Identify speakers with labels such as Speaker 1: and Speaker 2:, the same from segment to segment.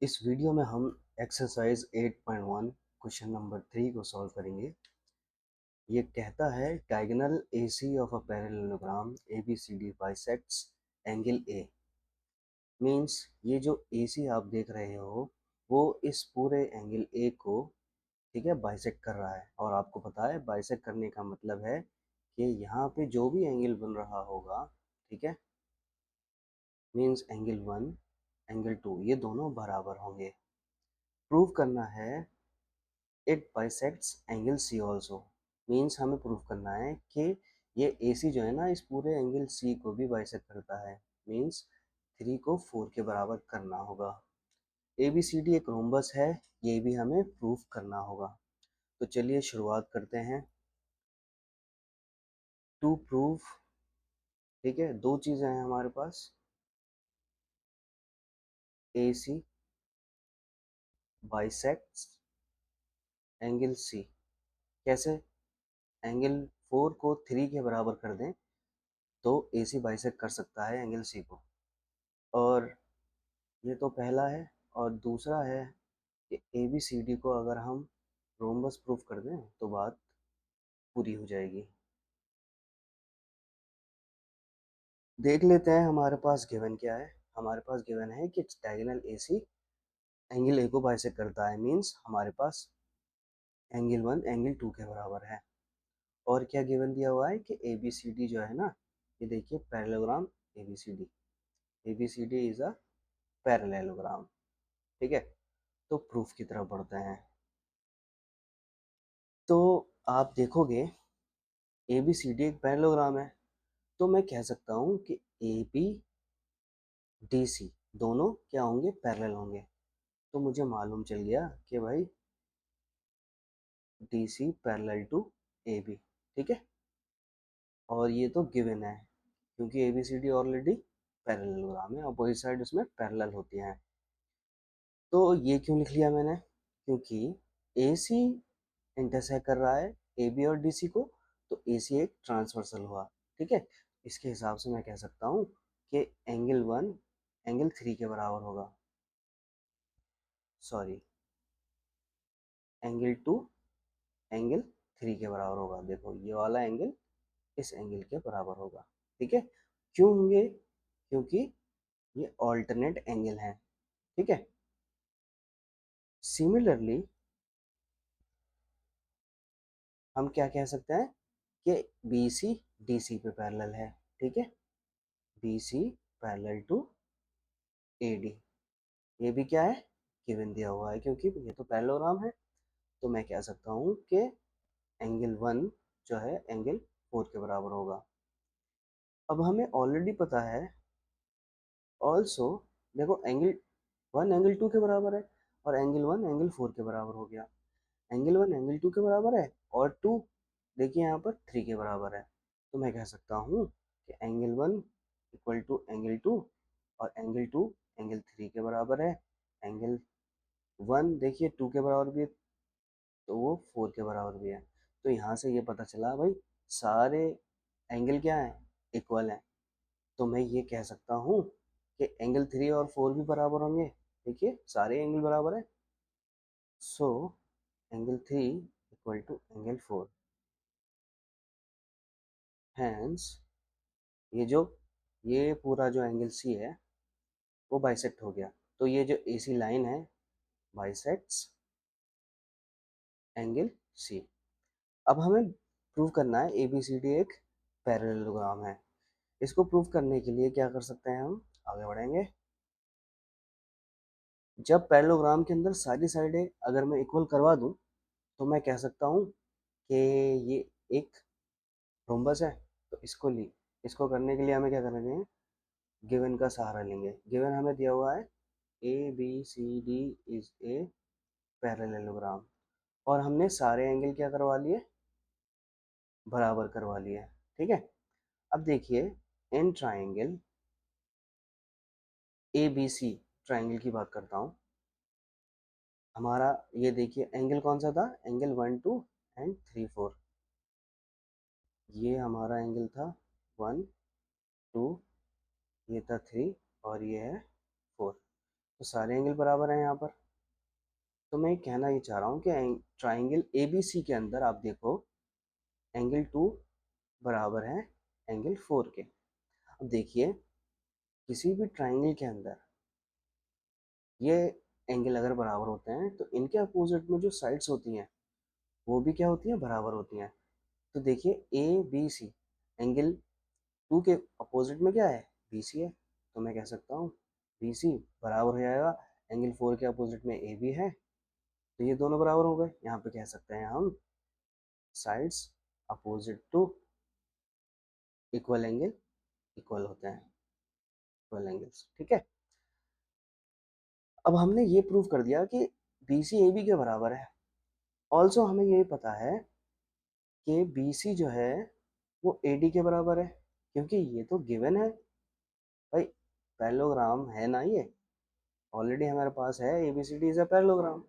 Speaker 1: इस वीडियो में हम एक्सरसाइज 8.1 क्वेश्चन नंबर 3 को सॉल्व करेंगे। ये कहता है diagonal AC of a parallelogram ABCD bisects angle A। Means ये जो AC आप देख रहे हो वो इस पूरे एंगल A को ठीक है बाइसेक्ट कर रहा है, और आपको पता है बाइसेक्ट करने का मतलब है कि यहाँ पे जो भी एंगल बन रहा होगा, ठीक है, मींस एंगल 1 एंगल 2 ये दोनों बराबर होंगे। प्रूव करना है it bisects angle C also. Means हमें प्रूव करना है कि ये AC जो है ना इस पूरे एंगल C को भी बाइसेक्ट करता है। मीन्स 3 को 4 के बराबर करना होगा। ABCD एक रोम्बस है, ये भी हमें प्रूफ करना होगा। तो चलिए शुरुआत करते हैं। टू प्रूव, ठीक है, दो चीज़ें हैं हमारे पास, AC बाइसेक्ट्स एंगल C। कैसे? एंगल 4 को 3 के बराबर कर दें तो AC बाइसेक्ट कर सकता है एंगल C को। और ये तो पहला है, और दूसरा है कि ABCD को अगर हम रोम्बस प्रूफ कर दें तो बात पूरी हो जाएगी। देख लेते हैं हमारे पास गिवन क्या है। हमारे पास गिवन है कि डायगोनल AC एंगल A को बाइसेक्ट करता है। मींस हमारे पास एंगल 1 एंगल 2 के बराबर है। और क्या गिवन दिया हुआ है कि ABCD जो है ना, ये देखिए parallelogram ABCD, ABCD is a parallelogram. ठीक है, तो प्रूफ की तरफ बढ़ते हैं। तो आप देखोगे ABCD एक पैरेललोग्राम है, तो मैं कह सकता हूँ कि AB DC दोनों क्या होंगे, पैरेलल होंगे। तो मुझे मालूम चल गया कि भाई DC पैरेलल टू AB। ठीक है, और ये तो गिवन है क्योंकि ABCD ऑलरेडी पैरेललोग्राम है, अपोजिट साइड उसमें पैरेलल होती हैं। तो ये क्यों लिख लिया मैंने? क्योंकि AC इंटरसेक्ट कर रहा है AB और DC को, तो AC एक ट्रांसवर्सल हुआ। ठीक है, इसके हिसाब से मैं कह सकता हूँ कि एंगल 1 एंगल 3 के बराबर होगा। सॉरी, एंगल 2 एंगल 3 के बराबर होगा। देखो ये वाला एंगल इस एंगल के बराबर होगा। ठीक है, क्यों होंगे? क्योंकि ये ऑल्टरनेट एंगल हैं। ठीक है, सिमिलरली हम क्या कह सकते हैं कि BC DC पे पैरेलल है। ठीक है, BC पैरेलल टू AD, ये भी क्या है, गिवन दिया हुआ है क्योंकि ये तो पैरेललोग्राम है। तो मैं कह सकता हूँ कि एंगल 1 जो है एंगल 4 के बराबर होगा। अब हमें ऑलरेडी पता है ऑल्सो, देखो एंगल 1 एंगल 2 के बराबर है और एंगल 1 एंगल 4 के बराबर हो गया। एंगल 1 एंगल 2 के बराबर है और 2 देखिए यहाँ पर 3 के बराबर है। तो मैं कह सकता हूँ कि एंगल 1 इक्वल टू एंगल 2 और एंगल 2 एंगल 3 के बराबर है। एंगल 1 देखिए 2 के बराबर भी है तो वो 4 के बराबर भी है। तो यहाँ से ये पता चला भाई सारे एंगल क्या हैं, इक्वल हैं। तो मैं ये कह सकता हूँ कि एंगल 3 और 4 भी बराबर होंगे। देखिए सारे एंगल बराबर है। So angle 3 equal to angle 4। Hence ये पूरा जो एंगल C है वो बाइसेक्ट हो गया। तो ये जो AC लाइन है बाइसेक्ट्स एंगल C। अब हमें प्रूव करना है ABCD एक पैरेललोग्राम है। इसको प्रूव करने के लिए क्या कर सकते हैं, हम आगे बढ़ेंगे। जब पैरेललोग्राम के अंदर सारी साइडें अगर मैं इक्वल करवा दूं तो मैं कह सकता हूं कि ये एक रोम्बस है। तो इसको करने के लिए हमें क्या करेंगे, गिवन का सहारा लेंगे। गिवन हमें दिया हुआ है ABCD इज ए पैरेललोग्राम, और हमने सारे एंगल क्या करवा लिए, बराबर करवा लिए। ठीक है, अब देखिए इन ट्राइंगल ABC ट्राइंगल की बात करता हूँ। हमारा ये देखिए एंगल कौन सा था, एंगल 1 2 एंड 3 4। ये हमारा एंगल था 1 2, ये था 3 और ये है 4। तो सारे एंगल बराबर हैं यहाँ पर। तो मैं कहना ये चाह रहा हूँ कि ट्राइंगल ABC के अंदर आप देखो एंगल 2 बराबर है एंगल 4 के। अब देखिए किसी भी ट्राइंगल के अंदर ये एंगल अगर बराबर होते हैं तो इनके अपोजिट में जो साइड्स होती हैं वो भी क्या होती हैं, बराबर होती हैं। तो देखिए ABC एंगल 2 के अपोजिट में क्या है, BC है। तो मैं कह सकता हूँ BC बराबर हो जाएगा एंगल 4 के अपोजिट में AB है। तो ये दोनों बराबर हो गए। यहाँ पे कह सकते हैं हम sides opposite to equal angle equal होते हैं, इक्वल एंगल्स। ठीक है। अब हमने ये प्रूव कर दिया कि BC AB के बराबर है। ऑल्सो हमें ये पता है कि BC जो है वो AD के बराबर है, क्योंकि ये तो गिवन है भाई, पैरेललोग्राम है ना ये, ऑलरेडी हमारे पास है ABCD इज अ पैरेललोग्राम।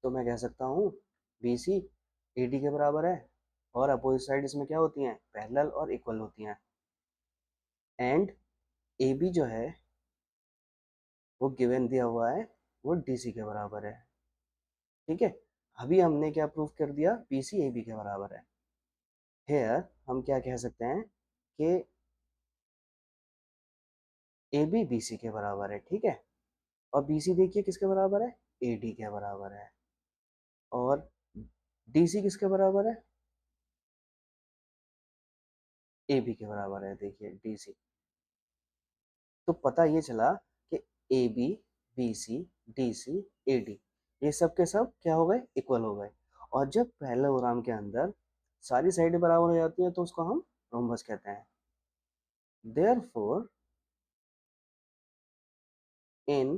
Speaker 1: तो मैं कह सकता हूँ BC AD के बराबर है, और अपोजिट साइड इसमें क्या होती हैं, पैरेलल और इक्वल होती हैं। एंड AB जो है वो गिवन दिया हुआ है, वो DC के बराबर है। ठीक है। अभी हमने क्या प्रूव कर दिया, BC AB के बराबर है। हेयर हम क्या कह सकते हैं कि AB BC के बराबर है। ठीक है। और BC देखिए किसके बराबर है, AD के बराबर है। और DC किसके बराबर है, AB के बराबर है। देखिए DC। तो पता ये चला कि AB BC DC AD ये सब के सब क्या हो गए, इक्वल हो गए। और जब पैरेललोग्राम के अंदर सारी साइडें बराबर हो जाती हैं तो उसको हम रोम्बस कहते हैं। Therefore in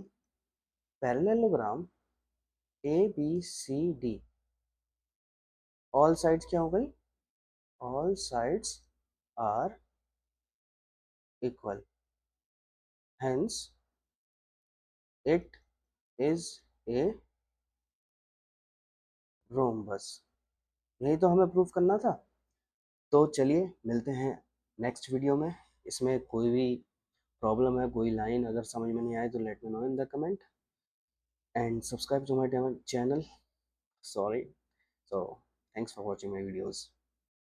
Speaker 1: parallelogram ABCD all sides क्या हो गई, all sides are equal, hence it is a rhombus. यही तो हमें प्रूफ करना था। तो चलिए मिलते हैं नेक्स्ट वीडियो में। इसमें कोई भी प्रॉब्लम है, कोई लाइन अगर समझ में नहीं आए तो let me know in the comment, and subscribe to my channel. Sorry. So thanks for watching my videos.